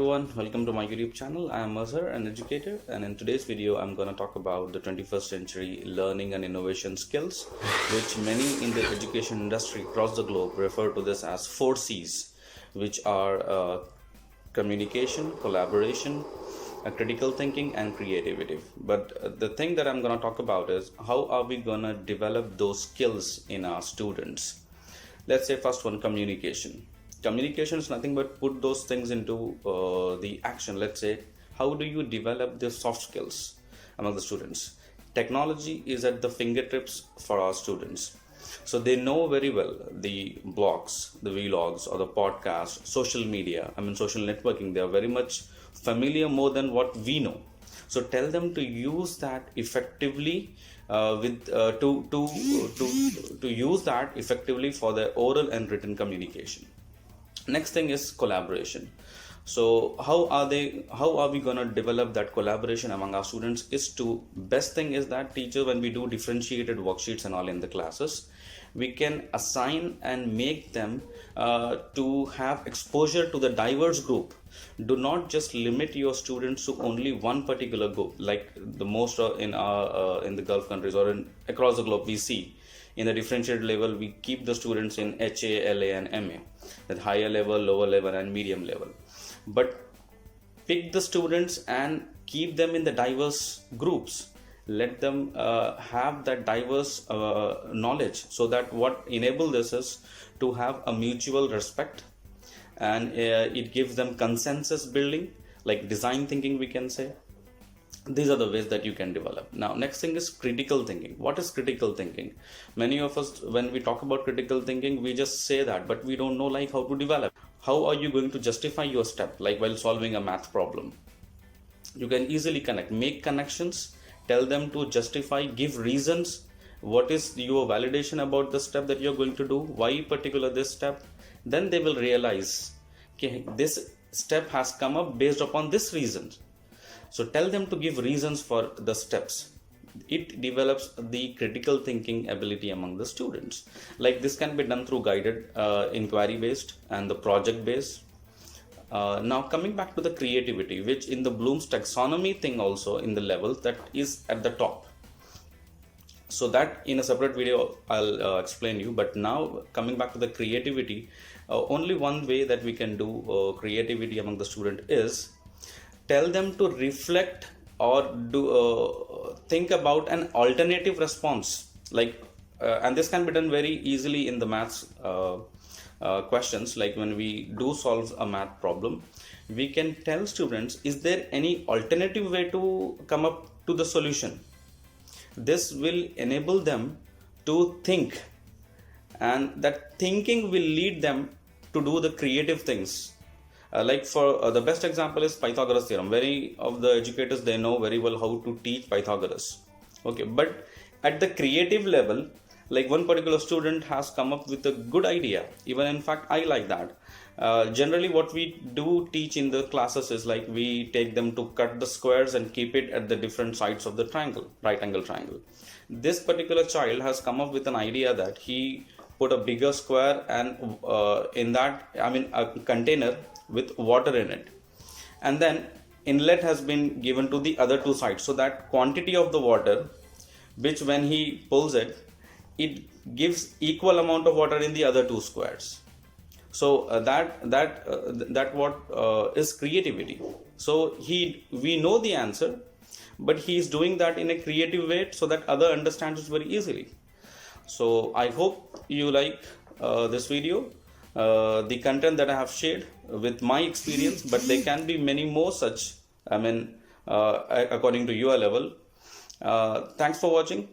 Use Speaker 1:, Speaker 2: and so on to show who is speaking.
Speaker 1: Everyone, welcome to my YouTube channel. I am Mazhar, an educator, and in today's video I'm going to talk about the 21st century learning and innovation skills, which many in the education industry across the globe refer to this as 4Cs, which are communication, collaboration, critical thinking, and creativity. But the thing that I'm going to talk about is how are we going to develop those skills in our students. Let's say first one, communication is nothing but put those things into the action. Let's say, how do you develop the soft skills among the students? Technology is at the fingertips for our students, so they know very well the blogs, the vlogs, or the podcast, social media, social networking. They are very much familiar more than what we know. So tell them to use that effectively to use that effectively for their oral and written communication. Next thing is collaboration. So how are we going to develop that collaboration among our students? Best thing is that teacher, when we do differentiated worksheets and all in the classes, we can assign and make them to have exposure to the diverse group. Do not just limit your students to only one particular group, like the most in the Gulf countries or across the globe we see. In the differentiated level, we keep the students in HA, LA, and MA, that higher level, lower level, and medium level. But pick the students and keep them in the diverse groups. Let them have that diverse knowledge, so that what enable this is to have a mutual respect, and it gives them consensus building, like design thinking, we can say. These are the ways that you can develop. Now, next thing is critical thinking. What is critical thinking? Many of us, when we talk about critical thinking, we just say that, but we don't know like how to develop. How are you going to justify your step? Like while solving a math problem, you can easily make connections, tell them to justify, give reasons. What is your validation about the step that you're going to do? Why particular this step? Then they will realize, okay, this step has come up based upon this reason. So tell them to give reasons for the steps. It develops the critical thinking ability among the students. Like this can be done through guided, inquiry based, and the project based. Now coming back to the creativity, which in the Bloom's taxonomy thing also in the levels that is at the top. So that in a separate video I'll explain you. But now coming back to the creativity, only one way that we can do creativity among the student is tell them to reflect or think about an alternative response, like and this can be done very easily in the maths questions. Like when we do solve a math problem, we can tell students, is there any alternative way to come up to the solution? This will enable them to think, and that thinking will lead them to do the creative things. Like for the best example is Pythagoras theorem. Very of the educators, they know very well how to teach Pythagoras. Okay, but at the creative level, like one particular student has come up with a good idea. Even in fact, I like that. Generally, what we do teach in the classes is like we take them to cut the squares and keep it at the different sides of the triangle, right angle triangle. This particular child has come up with an idea that he put a bigger square and in that, a container with water in it, and then inlet has been given to the other two sides, so that quantity of the water, which when he pulls it, it gives equal amount of water in the other two squares. So that what is creativity. So we know the answer, but he is doing that in a creative way so that other understands it very easily. So I hope you like this video, the content that I have shared with my experience, but there can be many more such, according to your level. Thanks for watching.